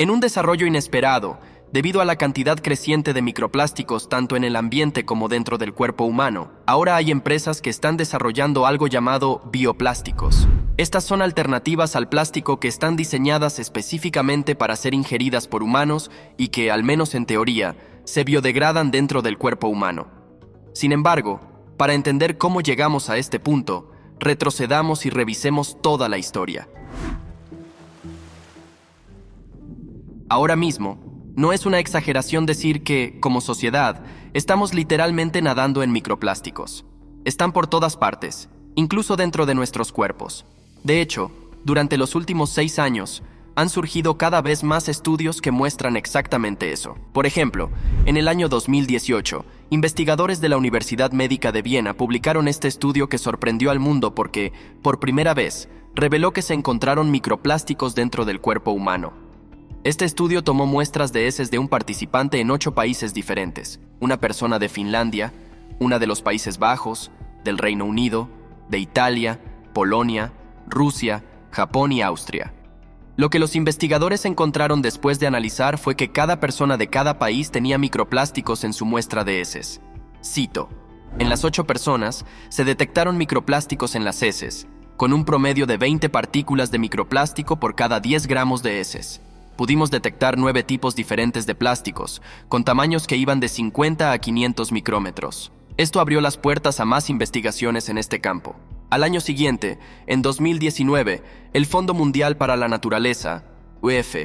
En un desarrollo inesperado, debido a la cantidad creciente de microplásticos tanto en el ambiente como dentro del cuerpo humano, ahora hay empresas que están desarrollando algo llamado bioplásticos. Estas son alternativas al plástico que están diseñadas específicamente para ser ingeridas por humanos y que, al menos en teoría, se biodegradan dentro del cuerpo humano. Sin embargo, para entender cómo llegamos a este punto, retrocedamos y revisemos toda la historia. Ahora mismo, no es una exageración decir que, como sociedad, estamos literalmente nadando en microplásticos. Están por todas partes, incluso dentro de nuestros cuerpos. De hecho, durante los últimos 6 años, han surgido cada vez más estudios que muestran exactamente eso. Por ejemplo, en el año 2018, investigadores de la Universidad Médica de Viena publicaron este estudio que sorprendió al mundo porque, por primera vez, reveló que se encontraron microplásticos dentro del cuerpo humano. Este estudio tomó muestras de heces de un participante en 8 países diferentes, una persona de Finlandia, una de los Países Bajos, del Reino Unido, de Italia, Polonia, Rusia, Japón y Austria. Lo que los investigadores encontraron después de analizar fue que cada persona de cada país tenía microplásticos en su muestra de heces. Cito: en las 8 personas se detectaron microplásticos en las heces, con un promedio de 20 partículas de microplástico por cada 10 gramos de heces. Pudimos detectar 9 tipos diferentes de plásticos, con tamaños que iban de 50 a 500 micrómetros. Esto abrió las puertas a más investigaciones en este campo. Al año siguiente, en 2019, el Fondo Mundial para la Naturaleza, UF,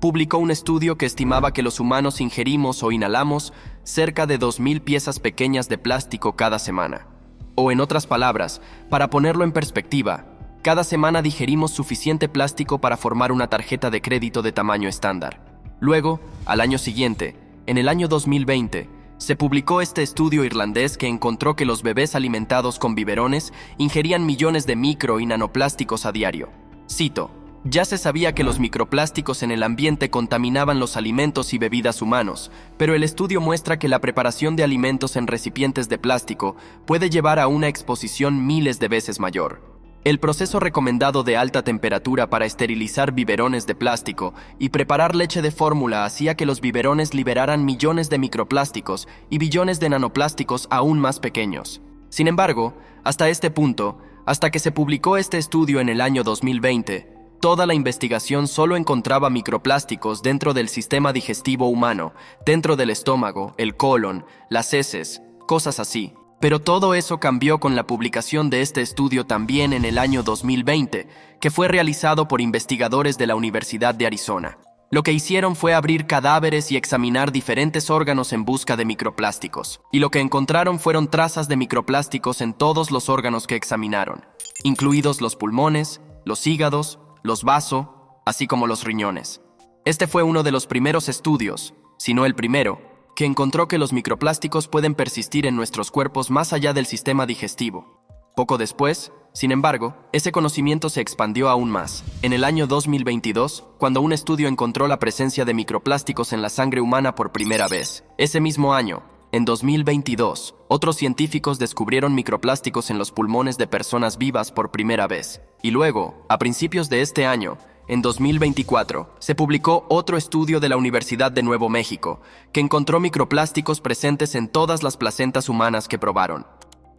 publicó un estudio que estimaba que los humanos ingerimos o inhalamos cerca de 2.000 piezas pequeñas de plástico cada semana. O en otras palabras, para ponerlo en perspectiva, cada semana digerimos suficiente plástico para formar una tarjeta de crédito de tamaño estándar. Luego, al año siguiente, en el año 2020, se publicó este estudio irlandés que encontró que los bebés alimentados con biberones ingerían millones de micro y nanoplásticos a diario. Cito: ya se sabía que los microplásticos en el ambiente contaminaban los alimentos y bebidas humanos, pero el estudio muestra que la preparación de alimentos en recipientes de plástico puede llevar a una exposición miles de veces mayor. El proceso recomendado de alta temperatura para esterilizar biberones de plástico y preparar leche de fórmula hacía que los biberones liberaran millones de microplásticos y billones de nanoplásticos aún más pequeños. Sin embargo, hasta este punto, hasta que se publicó este estudio en el año 2020, toda la investigación solo encontraba microplásticos dentro del sistema digestivo humano, dentro del estómago, el colon, las heces, cosas así. Pero todo eso cambió con la publicación de este estudio también en el año 2020, que fue realizado por investigadores de la Universidad de Arizona. Lo que hicieron fue abrir cadáveres y examinar diferentes órganos en busca de microplásticos. Y lo que encontraron fueron trazas de microplásticos en todos los órganos que examinaron, incluidos los pulmones, los hígados, los vasos, así como los riñones. Este fue uno de los primeros estudios, si no el primero, que encontró que los microplásticos pueden persistir en nuestros cuerpos más allá del sistema digestivo. Poco después, sin embargo, ese conocimiento se expandió aún más. En el año 2022, cuando un estudio encontró la presencia de microplásticos en la sangre humana por primera vez. Ese mismo año, en 2022, otros científicos descubrieron microplásticos en los pulmones de personas vivas por primera vez. Y luego, a principios de este año, en 2024, se publicó otro estudio de la Universidad de Nuevo México, que encontró microplásticos presentes en todas las placentas humanas que probaron.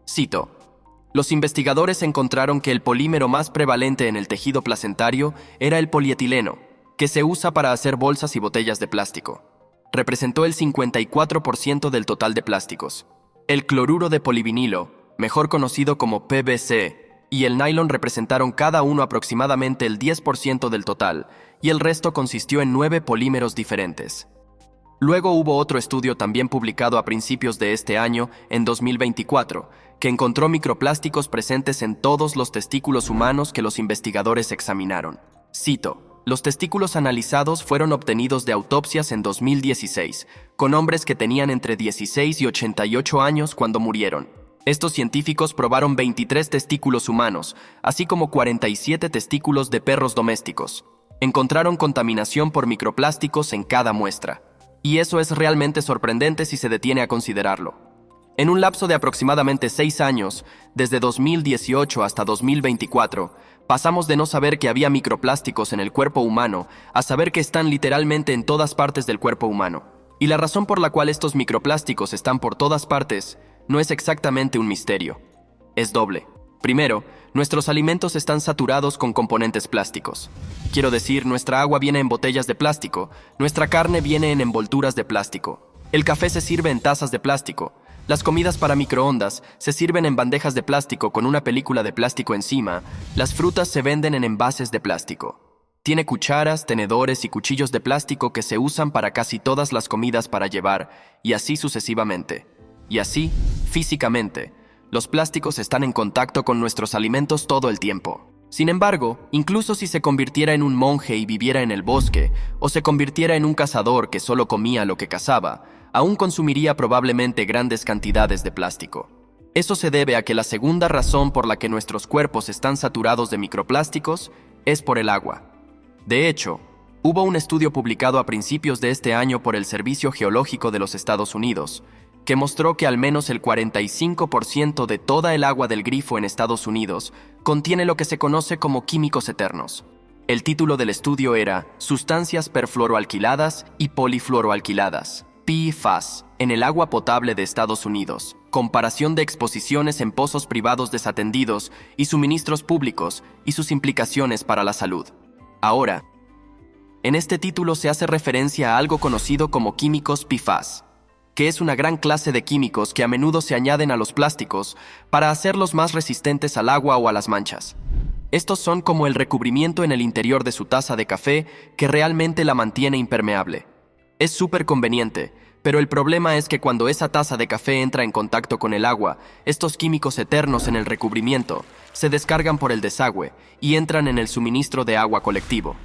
Cito: los investigadores encontraron que el polímero más prevalente en el tejido placentario era el polietileno, que se usa para hacer bolsas y botellas de plástico. Representó el 54% del total de plásticos. El cloruro de polivinilo, mejor conocido como PVC, y el nylon representaron cada uno aproximadamente el 10% del total, y el resto consistió en 9 polímeros diferentes. Luego hubo otro estudio también publicado a principios de este año, en 2024, que encontró microplásticos presentes en todos los testículos humanos que los investigadores examinaron. Cito: los testículos analizados fueron obtenidos de autopsias en 2016, con hombres que tenían entre 16 y 88 años cuando murieron. Estos científicos probaron 23 testículos humanos, así como 47 testículos de perros domésticos. Encontraron contaminación por microplásticos en cada muestra. Y eso es realmente sorprendente si se detiene a considerarlo. En un lapso de aproximadamente 6 años, desde 2018 hasta 2024, Pasamos de no saber que había microplásticos en el cuerpo humano a saber que están literalmente en todas partes del cuerpo humano. Y la razón por la cual estos microplásticos están por todas partes no es exactamente un misterio. Es doble. Primero, nuestros alimentos están saturados con componentes plásticos. Quiero decir, nuestra agua viene en botellas de plástico, nuestra carne viene en envolturas de plástico, el café se sirve en tazas de plástico, las comidas para microondas se sirven en bandejas de plástico con una película de plástico encima, las frutas se venden en envases de plástico. Tiene cucharas, tenedores y cuchillos de plástico que se usan para casi todas las comidas para llevar, y así sucesivamente. Y así, físicamente, los plásticos están en contacto con nuestros alimentos todo el tiempo. Sin embargo, incluso si se convirtiera en un monje y viviera en el bosque, o se convirtiera en un cazador que solo comía lo que cazaba, aún consumiría probablemente grandes cantidades de plástico. Eso se debe a que la segunda razón por la que nuestros cuerpos están saturados de microplásticos es por el agua. De hecho, hubo un estudio publicado a principios de este año por el Servicio Geológico de los Estados Unidos, que mostró que al menos el 45% de toda el agua del grifo en Estados Unidos contiene lo que se conoce como químicos eternos. El título del estudio era Sustancias perfluoroalquiladas y polifluoroalquiladas, PFAS, en el agua potable de Estados Unidos, comparación de exposiciones en pozos privados desatendidos y suministros públicos y sus implicaciones para la salud. Ahora, en este título se hace referencia a algo conocido como químicos PFAS, que es una gran clase de químicos que a menudo se añaden a los plásticos para hacerlos más resistentes al agua o a las manchas. Estos son como el recubrimiento en el interior de su taza de café que realmente la mantiene impermeable. Es súper conveniente, pero el problema es que cuando esa taza de café entra en contacto con el agua, estos químicos eternos en el recubrimiento se descargan por el desagüe y entran en el suministro de agua colectivo.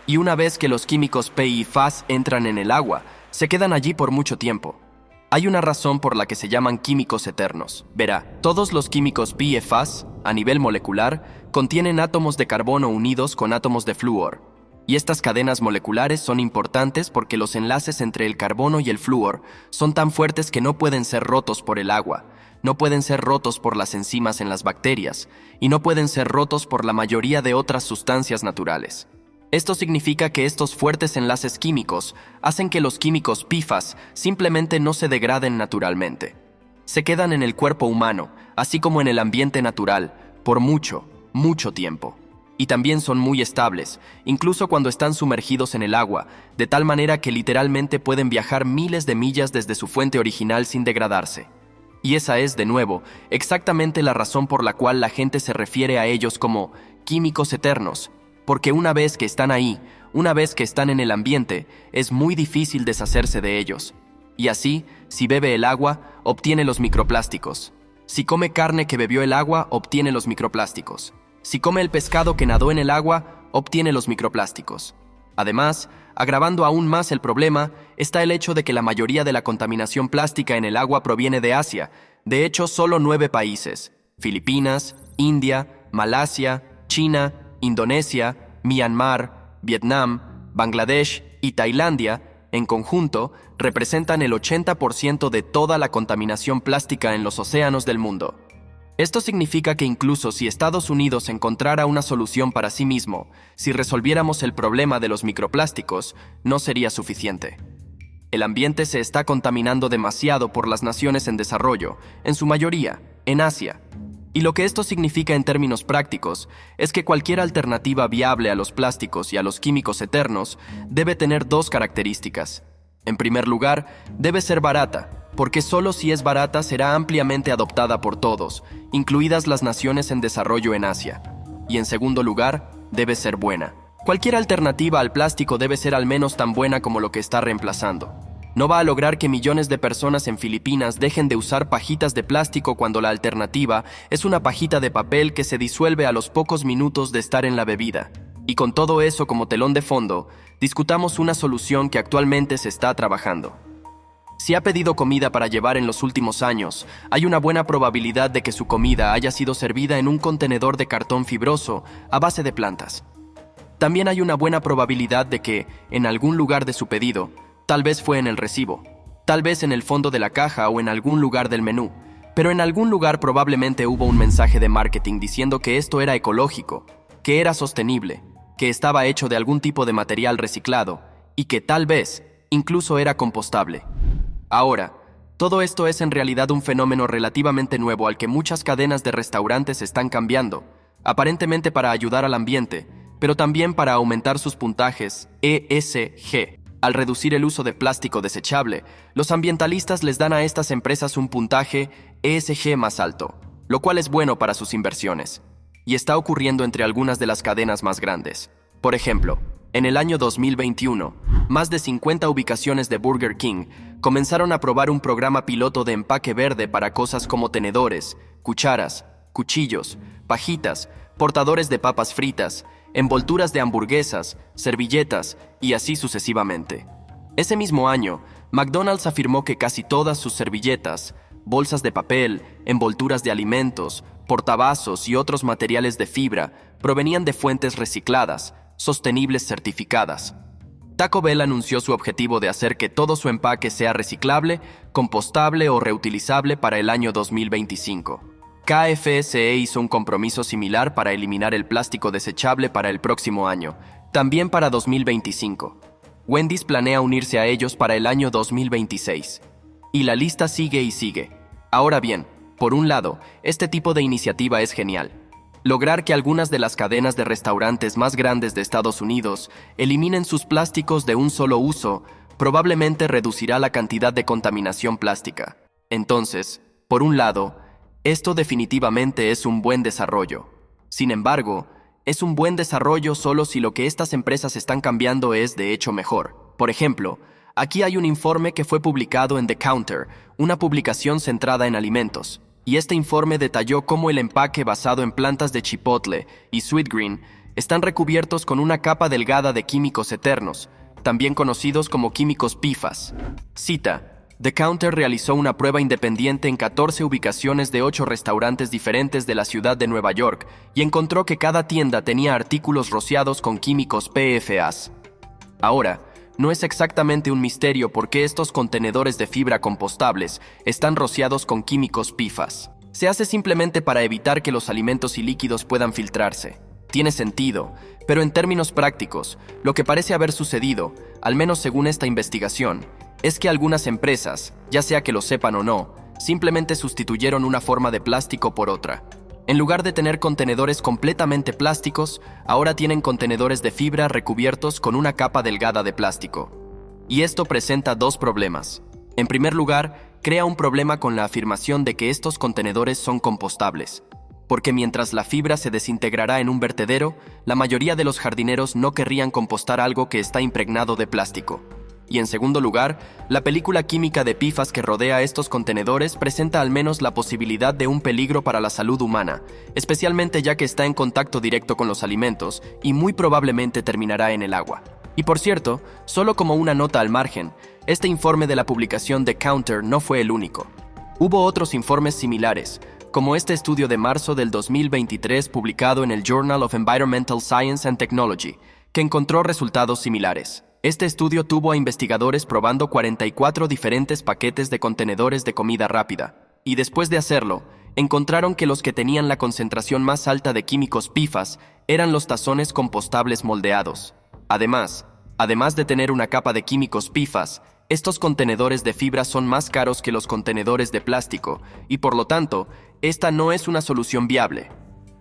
Y una vez que los químicos PFAS entran en el agua, se quedan allí por mucho tiempo. Hay una razón por la que se llaman químicos eternos. Verá, todos los químicos PFAS, a nivel molecular, contienen átomos de carbono unidos con átomos de flúor. Y estas cadenas moleculares son importantes porque los enlaces entre el carbono y el flúor son tan fuertes que no pueden ser rotos por el agua, no pueden ser rotos por las enzimas en las bacterias, y no pueden ser rotos por la mayoría de otras sustancias naturales. Esto significa que estos fuertes enlaces químicos hacen que los químicos PFAS simplemente no se degraden naturalmente. Se quedan en el cuerpo humano, así como en el ambiente natural, por mucho, mucho tiempo. Y también son muy estables, incluso cuando están sumergidos en el agua, de tal manera que literalmente pueden viajar miles de millas desde su fuente original sin degradarse. Y esa es, de nuevo, exactamente la razón por la cual la gente se refiere a ellos como químicos eternos, porque una vez que están ahí, una vez que están en el ambiente, es muy difícil deshacerse de ellos. Y así, si bebe el agua, obtiene los microplásticos. Si come carne que bebió el agua, obtiene los microplásticos. Si come el pescado que nadó en el agua, obtiene los microplásticos. Además, agravando aún más el problema, está el hecho de que la mayoría de la contaminación plástica en el agua proviene de Asia. De hecho, solo 9 países, Filipinas, India, Malasia, China, Indonesia, Myanmar, Vietnam, Bangladesh y Tailandia, en conjunto, representan el 80% de toda la contaminación plástica en los océanos del mundo. Esto significa que incluso si Estados Unidos encontrara una solución para sí mismo, si resolviéramos el problema de los microplásticos, no sería suficiente. El ambiente se está contaminando demasiado por las naciones en desarrollo, en su mayoría, en Asia. Y lo que esto significa en términos prácticos es que cualquier alternativa viable a los plásticos y a los químicos eternos debe tener 2 características. En primer lugar, debe ser barata, porque solo si es barata será ampliamente adoptada por todos, incluidas las naciones en desarrollo en Asia. Y en segundo lugar, debe ser buena. Cualquier alternativa al plástico debe ser al menos tan buena como lo que está reemplazando. No va a lograr que millones de personas en Filipinas dejen de usar pajitas de plástico cuando la alternativa es una pajita de papel que se disuelve a los pocos minutos de estar en la bebida. Y con todo eso como telón de fondo, discutamos una solución que actualmente se está trabajando. Si ha pedido comida para llevar en los últimos años, hay una buena probabilidad de que su comida haya sido servida en un contenedor de cartón fibroso a base de plantas. También hay una buena probabilidad de que, en algún lugar de su pedido, tal vez fue en el recibo, tal vez en el fondo de la caja o en algún lugar del menú, pero en algún lugar probablemente hubo un mensaje de marketing diciendo que esto era ecológico, que era sostenible, que estaba hecho de algún tipo de material reciclado y que tal vez incluso era compostable. Ahora, todo esto es en realidad un fenómeno relativamente nuevo al que muchas cadenas de restaurantes están cambiando, aparentemente para ayudar al ambiente, pero también para aumentar sus puntajes ESG. Al reducir el uso de plástico desechable, los ambientalistas les dan a estas empresas un puntaje ESG más alto, lo cual es bueno para sus inversiones. Y está ocurriendo entre algunas de las cadenas más grandes. Por ejemplo, en el año 2021, más de 50 ubicaciones de Burger King comenzaron a probar un programa piloto de empaque verde para cosas como tenedores, cucharas, cuchillos, pajitas, portadores de papas fritas, envolturas de hamburguesas, servilletas y así sucesivamente. Ese mismo año, McDonald's afirmó que casi todas sus servilletas, bolsas de papel, envolturas de alimentos, portavasos y otros materiales de fibra provenían de fuentes recicladas, sostenibles certificadas. Taco Bell anunció su objetivo de hacer que todo su empaque sea reciclable, compostable o reutilizable para el año 2025. KFSE hizo un compromiso similar para eliminar el plástico desechable para el próximo año, también para 2025. Wendy's planea unirse a ellos para el año 2026. Y la lista sigue y sigue. Ahora bien, por un lado, este tipo de iniciativa es genial. Lograr que algunas de las cadenas de restaurantes más grandes de Estados Unidos eliminen sus plásticos de un solo uso probablemente reducirá la cantidad de contaminación plástica. Entonces, por un lado, esto definitivamente es un buen desarrollo. Sin embargo, es un buen desarrollo solo si lo que estas empresas están cambiando es de hecho mejor. Por ejemplo, aquí hay un informe que fue publicado en The Counter, una publicación centrada en alimentos. Y este informe detalló cómo el empaque basado en plantas de chipotle y sweetgreen están recubiertos con una capa delgada de químicos eternos, también conocidos como químicos PFAS. Cita: The Counter realizó una prueba independiente en 14 ubicaciones de 8 restaurantes diferentes de la ciudad de Nueva York y encontró que cada tienda tenía artículos rociados con químicos PFAS. Ahora, no es exactamente un misterio por qué estos contenedores de fibra compostables están rociados con químicos PFAS. Se hace simplemente para evitar que los alimentos y líquidos puedan filtrarse. Tiene sentido, pero en términos prácticos, lo que parece haber sucedido, al menos según esta investigación, es que algunas empresas, ya sea que lo sepan o no, simplemente sustituyeron una forma de plástico por otra. En lugar de tener contenedores completamente plásticos, ahora tienen contenedores de fibra recubiertos con una capa delgada de plástico. Y esto presenta dos problemas. En primer lugar, crea un problema con la afirmación de que estos contenedores son compostables, porque mientras la fibra se desintegrará en un vertedero, la mayoría de los jardineros no querrían compostar algo que está impregnado de plástico. Y en segundo lugar, la película química de PFAS que rodea estos contenedores presenta al menos la posibilidad de un peligro para la salud humana, especialmente ya que está en contacto directo con los alimentos y muy probablemente terminará en el agua. Y por cierto, solo como una nota al margen, este informe de la publicación The Counter no fue el único. Hubo otros informes similares, como este estudio de marzo del 2023 publicado en el Journal of Environmental Science and Technology, que encontró resultados similares. Este estudio tuvo a investigadores probando 44 diferentes paquetes de contenedores de comida rápida, y después de hacerlo, encontraron que los que tenían la concentración más alta de químicos PFAS eran los tazones compostables moldeados. Además de tener una capa de químicos PFAS, estos contenedores de fibra son más caros que los contenedores de plástico, y por lo tanto, esta no es una solución viable.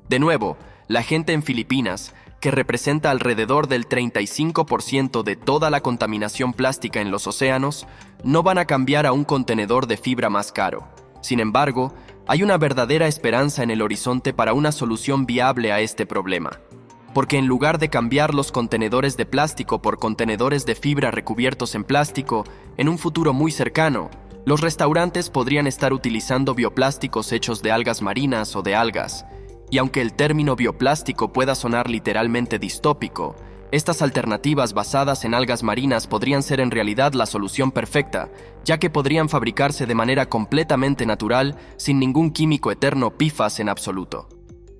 De nuevo, la gente en Filipinas, que representa alrededor del 35% de toda la contaminación plástica en los océanos, no van a cambiar a un contenedor de fibra más caro. Sin embargo, hay una verdadera esperanza en el horizonte para una solución viable a este problema. Porque en lugar de cambiar los contenedores de plástico por contenedores de fibra recubiertos en plástico, en un futuro muy cercano, los restaurantes podrían estar utilizando bioplásticos hechos de algas marinas o de algas. Y aunque el término bioplástico pueda sonar literalmente distópico, estas alternativas basadas en algas marinas podrían ser en realidad la solución perfecta, ya que podrían fabricarse de manera completamente natural sin ningún químico eterno PFAS en absoluto.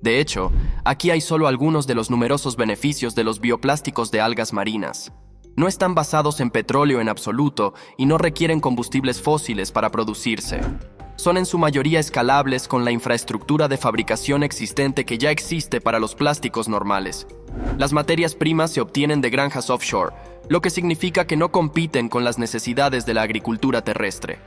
De hecho, aquí hay solo algunos de los numerosos beneficios de los bioplásticos de algas marinas. No están basados en petróleo en absoluto y no requieren combustibles fósiles para producirse. son en su mayoría escalables con la infraestructura de fabricación existente que ya existe para los plásticos normales. Las materias primas se obtienen de granjas offshore, lo que significa que no compiten con las necesidades de la agricultura terrestre.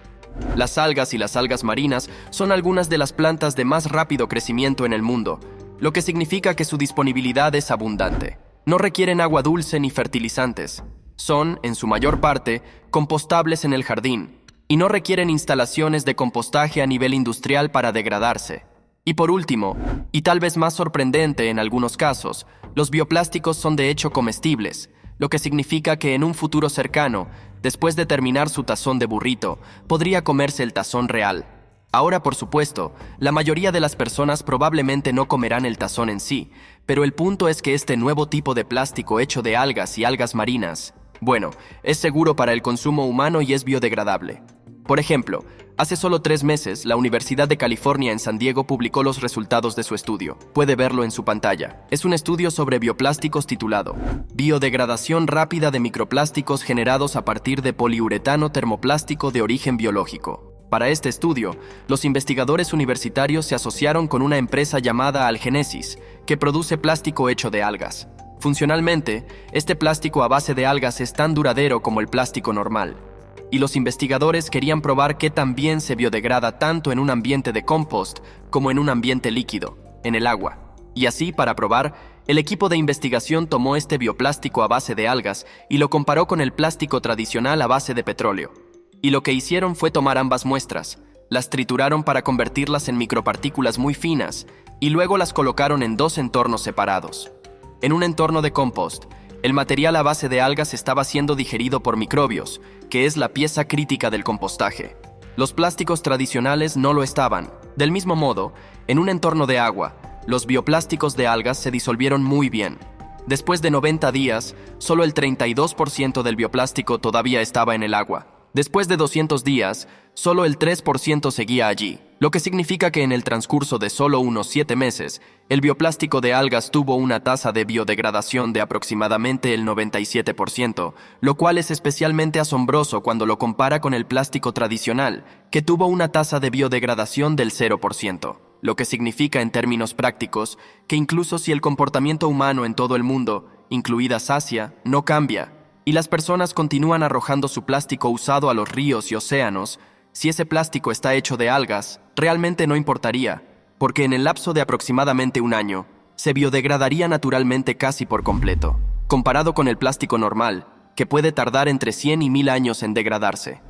Las algas y las algas marinas son algunas de las plantas de más rápido crecimiento en el mundo, lo que significa que su disponibilidad es abundante. No requieren agua dulce ni fertilizantes. Son, en su mayor parte, compostables en el jardín y no requieren instalaciones de compostaje a nivel industrial para degradarse. Y por último, y tal vez más sorprendente en algunos casos, los bioplásticos son de hecho comestibles, lo que significa que en un futuro cercano, después de terminar su tazón de burrito, podría comerse el tazón real. Ahora, por supuesto, la mayoría de las personas probablemente no comerán el tazón en sí, pero el punto es que este nuevo tipo de plástico hecho de algas y algas marinas, bueno, es seguro para el consumo humano y es biodegradable. Por ejemplo, hace solo 3 meses, la Universidad de California en San Diego publicó los resultados de su estudio. Puede verlo en su pantalla. Es un estudio sobre bioplásticos titulado Biodegradación rápida de microplásticos generados a partir de poliuretano termoplástico de origen biológico. Para este estudio, los investigadores universitarios se asociaron con una empresa llamada Algenesis, que produce plástico hecho de algas. Funcionalmente, este plástico a base de algas es tan duradero como el plástico normal. Y los investigadores querían probar que también se biodegrada tanto en un ambiente de compost como en un ambiente líquido, en el agua. Y así, para probar, el equipo de investigación tomó este bioplástico a base de algas y lo comparó con el plástico tradicional a base de petróleo. Y lo que hicieron fue tomar ambas muestras, las trituraron para convertirlas en micropartículas muy finas y luego las colocaron en 2 entornos separados. En un entorno de compost, el material a base de algas estaba siendo digerido por microbios, que es la pieza crítica del compostaje. Los plásticos tradicionales no lo estaban. Del mismo modo, en un entorno de agua, los bioplásticos de algas se disolvieron muy bien. Después de 90 días, solo el 32% del bioplástico todavía estaba en el agua. Después de 200 días, solo el 3% seguía allí, lo que significa que en el transcurso de solo unos 7 meses, el bioplástico de algas tuvo una tasa de biodegradación de aproximadamente el 97%, lo cual es especialmente asombroso cuando lo compara con el plástico tradicional, que tuvo una tasa de biodegradación del 0%, lo que significa en términos prácticos que incluso si el comportamiento humano en todo el mundo, incluida Asia, no cambia, y las personas continúan arrojando su plástico usado a los ríos y océanos, si ese plástico está hecho de algas, realmente no importaría, porque en el lapso de aproximadamente un año, se biodegradaría naturalmente casi por completo, comparado con el plástico normal, que puede tardar entre 100 y 1000 años en degradarse.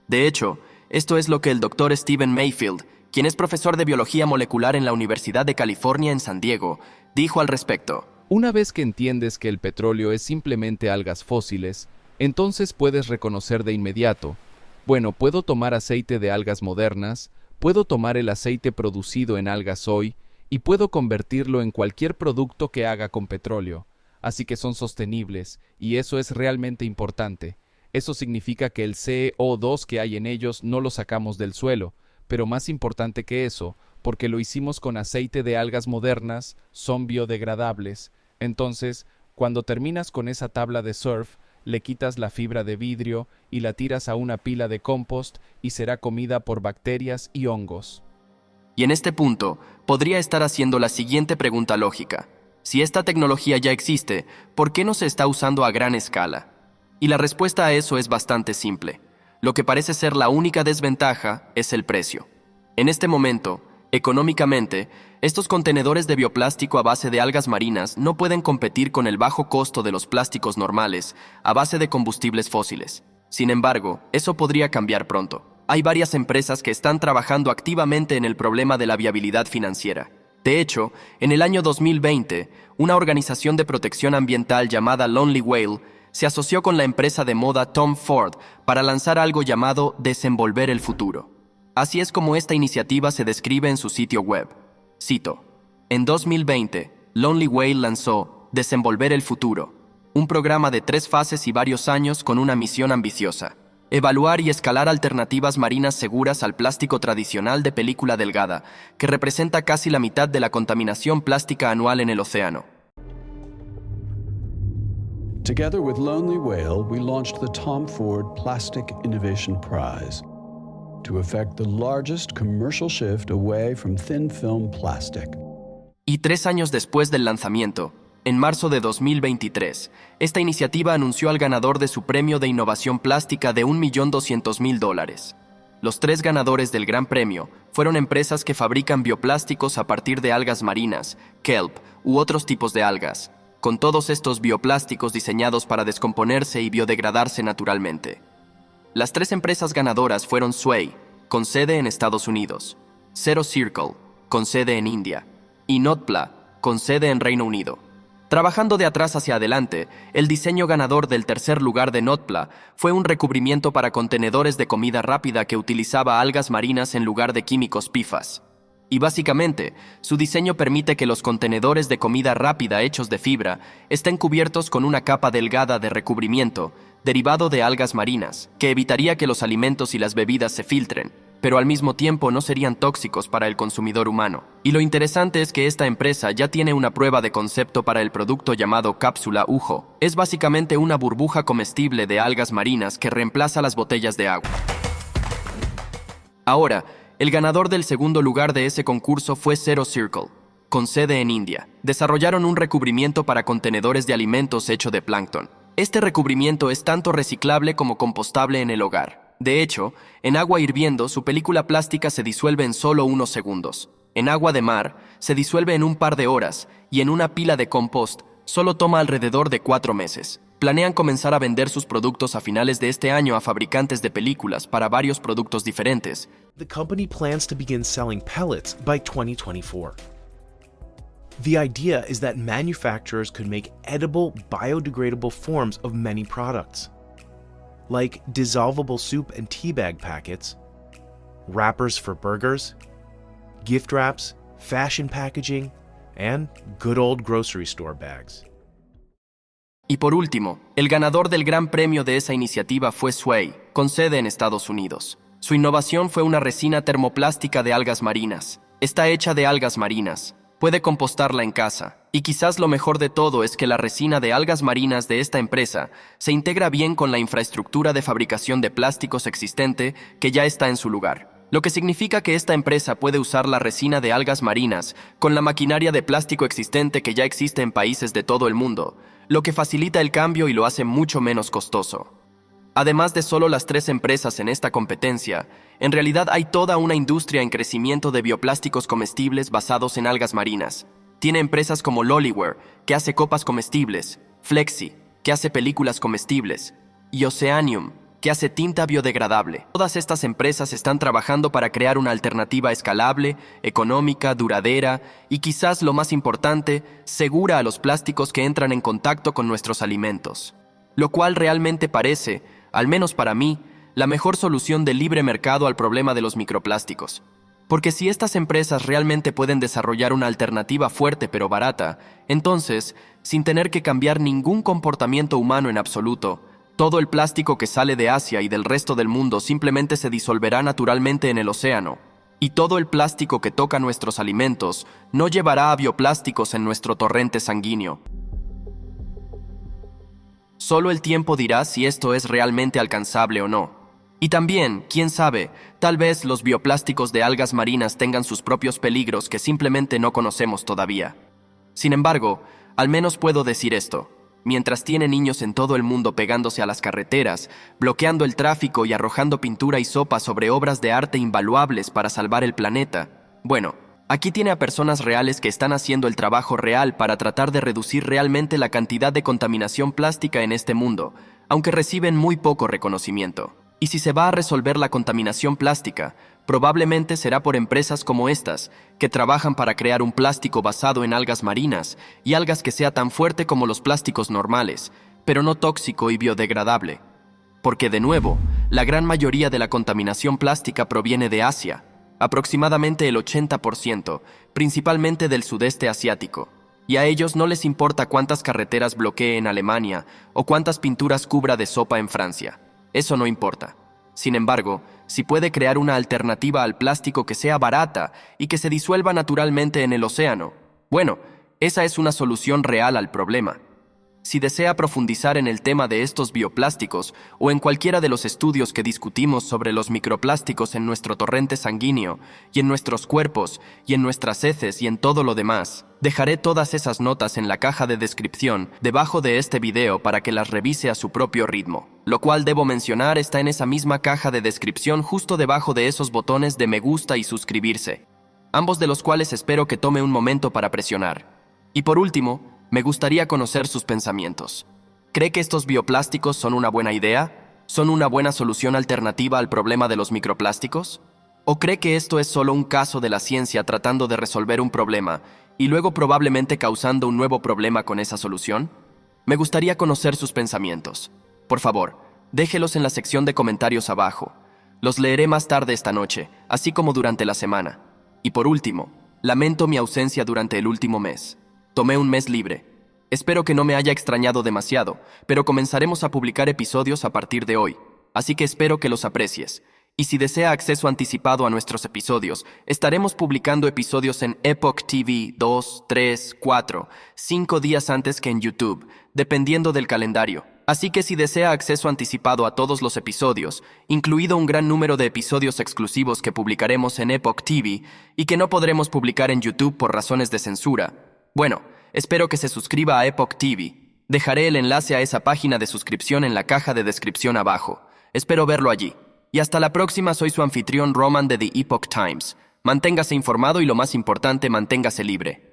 De hecho, esto es lo que el Dr. Stephen Mayfield, quien es profesor de biología molecular en la Universidad de California en San Diego, dijo al respecto. Una vez que entiendes que el petróleo es simplemente algas fósiles, entonces puedes reconocer de inmediato, bueno, puedo tomar aceite de algas modernas, puedo tomar el aceite producido en algas hoy y puedo convertirlo en cualquier producto que haga con petróleo. Así que son sostenibles, y eso es realmente importante. Eso significa que el CO2 que hay en ellos no lo sacamos del suelo, pero más importante que eso, porque lo hicimos con aceite de algas modernas, son biodegradables. Entonces, cuando terminas con esa tabla de surf, le quitas la fibra de vidrio y la tiras a una pila de compost y será comida por bacterias y hongos. Y en este punto, podría estar haciendo la siguiente pregunta lógica. Si esta tecnología ya existe, ¿por qué no se está usando a gran escala? Y la respuesta a eso es bastante simple. Lo que parece ser la única desventaja es el precio. En este momento, económicamente, estos contenedores de bioplástico a base de algas marinas no pueden competir con el bajo costo de los plásticos normales a base de combustibles fósiles. Sin embargo, eso podría cambiar pronto. Hay varias empresas que están trabajando activamente en el problema de la viabilidad financiera. De hecho, en el año 2020, una organización de protección ambiental llamada Lonely Whale se asoció con la empresa de moda Tom Ford para lanzar algo llamado Desenvolver el Futuro. Así es como esta iniciativa se describe en su sitio web. Cito: en 2020, Lonely Whale lanzó Desenvolver el Futuro, un programa de 3 fases y varios años con una misión ambiciosa: evaluar y escalar alternativas marinas seguras al plástico tradicional de película delgada, que representa casi la mitad de la contaminación plástica anual en el océano. Together with Lonely Whale, we launched the Tom Ford Plastic Innovation Prize. to effect the largest commercial shift away from thin film plastic. Y 3 años después del lanzamiento, en marzo de 2023, esta iniciativa anunció al ganador de su premio de innovación plástica de $1.200.000. Los 3 ganadores del Gran Premio fueron empresas que fabrican bioplásticos a partir de algas marinas, kelp u otros tipos de algas, con todos estos bioplásticos diseñados para descomponerse y biodegradarse naturalmente. Las 3 empresas ganadoras fueron Sway, con sede en Estados Unidos, Zero Circle, con sede en India, y Notpla, con sede en Reino Unido. Trabajando de atrás hacia adelante, el diseño ganador del tercer lugar de Notpla fue un recubrimiento para contenedores de comida rápida que utilizaba algas marinas en lugar de químicos PFAS. Y básicamente, su diseño permite que los contenedores de comida rápida hechos de fibra estén cubiertos con una capa delgada de recubrimiento derivado de algas marinas, que evitaría que los alimentos y las bebidas se filtren, pero al mismo tiempo no serían tóxicos para el consumidor humano. Y lo interesante es que esta empresa ya tiene una prueba de concepto para el producto llamado cápsula Ujo. Es básicamente una burbuja comestible de algas marinas que reemplaza las botellas de agua. Ahora, el ganador del segundo lugar de ese concurso fue Zero Circle, con sede en India. Desarrollaron un recubrimiento para contenedores de alimentos hecho de plancton. Este recubrimiento es tanto reciclable como compostable en el hogar. De hecho, en agua hirviendo, su película plástica se disuelve en solo unos segundos. En agua de mar, se disuelve en un par de horas y en una pila de compost solo toma alrededor de 4 meses. Planean comenzar a vender sus productos a finales de este año a fabricantes de películas para varios productos diferentes. The company plans to begin selling pellets by 2024. The idea is that manufacturers could make edible, biodegradable forms of many products, like dissolvable soup and tea bag packets, wrappers for burgers, gift wraps, fashion packaging, and good old grocery store bags. Y por último, el ganador del gran premio de esa iniciativa fue Sway, con sede en Estados Unidos. Su innovación fue una resina termoplástica de algas marinas. Está hecha de algas marinas. Puede compostarla en casa. Y quizás lo mejor de todo es que la resina de algas marinas de esta empresa se integra bien con la infraestructura de fabricación de plásticos existente que ya está en su lugar. Lo que significa que esta empresa puede usar la resina de algas marinas con la maquinaria de plástico existente que ya existe en países de todo el mundo, lo que facilita el cambio y lo hace mucho menos costoso. Además de solo las 3 empresas en esta competencia, en realidad hay toda una industria en crecimiento de bioplásticos comestibles basados en algas marinas. Tiene empresas como Lolliware, que hace copas comestibles, Flexi, que hace películas comestibles, y Oceanium, que hace tinta biodegradable. Todas estas empresas están trabajando para crear una alternativa escalable, económica, duradera y quizás lo más importante, segura a los plásticos que entran en contacto con nuestros alimentos. Lo cual realmente parece, al menos para mí, la mejor solución de libre mercado al problema de los microplásticos. Porque si estas empresas realmente pueden desarrollar una alternativa fuerte pero barata, entonces, sin tener que cambiar ningún comportamiento humano en absoluto, todo el plástico que sale de Asia y del resto del mundo simplemente se disolverá naturalmente en el océano. Y todo el plástico que toca nuestros alimentos no llevará a bioplásticos en nuestro torrente sanguíneo. Solo el tiempo dirá si esto es realmente alcanzable o no. Y también, quién sabe, tal vez los bioplásticos de algas marinas tengan sus propios peligros que simplemente no conocemos todavía. Sin embargo, al menos puedo decir esto. Mientras tiene niños en todo el mundo pegándose a las carreteras, bloqueando el tráfico y arrojando pintura y sopa sobre obras de arte invaluables para salvar el planeta, bueno, aquí tiene a personas reales que están haciendo el trabajo real para tratar de reducir realmente la cantidad de contaminación plástica en este mundo, aunque reciben muy poco reconocimiento. Y si se va a resolver la contaminación plástica, probablemente será por empresas como estas, que trabajan para crear un plástico basado en algas marinas y algas que sea tan fuerte como los plásticos normales, pero no tóxico y biodegradable. Porque de nuevo, la gran mayoría de la contaminación plástica proviene de Asia, aproximadamente el 80%, principalmente del sudeste asiático. Y a ellos no les importa cuántas carreteras bloquee en Alemania o cuántas pinturas cubra de sopa en Francia. Eso no importa. Sin embargo, si puede crear una alternativa al plástico que sea barata y que se disuelva naturalmente en el océano, bueno, esa es una solución real al problema. Si desea profundizar en el tema de estos bioplásticos o en cualquiera de los estudios que discutimos sobre los microplásticos en nuestro torrente sanguíneo y en nuestros cuerpos y en nuestras heces y en todo lo demás, dejaré todas esas notas en la caja de descripción debajo de este video para que las revise a su propio ritmo. Lo cual debo mencionar está en esa misma caja de descripción justo debajo de esos botones de me gusta y suscribirse, ambos de los cuales espero que tome un momento para presionar. Y por último, me gustaría conocer sus pensamientos. ¿Cree que estos bioplásticos son una buena idea? ¿Son una buena solución alternativa al problema de los microplásticos? ¿O cree que esto es solo un caso de la ciencia tratando de resolver un problema y luego probablemente causando un nuevo problema con esa solución? Me gustaría conocer sus pensamientos. Por favor, déjelos en la sección de comentarios abajo. Los leeré más tarde esta noche, así como durante la semana. Y por último, lamento mi ausencia durante el último mes. Tomé un mes libre. Espero que no me haya extrañado demasiado, pero comenzaremos a publicar episodios a partir de hoy, así que espero que los aprecies. Y si desea acceso anticipado a nuestros episodios, estaremos publicando episodios en Epoch TV 2, 3, 4, 5 días antes que en YouTube, dependiendo del calendario. Así que si desea acceso anticipado a todos los episodios, incluido un gran número de episodios exclusivos que publicaremos en Epoch TV y que no podremos publicar en YouTube por razones de censura, bueno, espero que se suscriba a Epoch TV. Dejaré el enlace a esa página de suscripción en la caja de descripción abajo. Espero verlo allí. Y hasta la próxima, soy su anfitrión Roman de The Epoch Times. Manténgase informado y lo más importante, manténgase libre.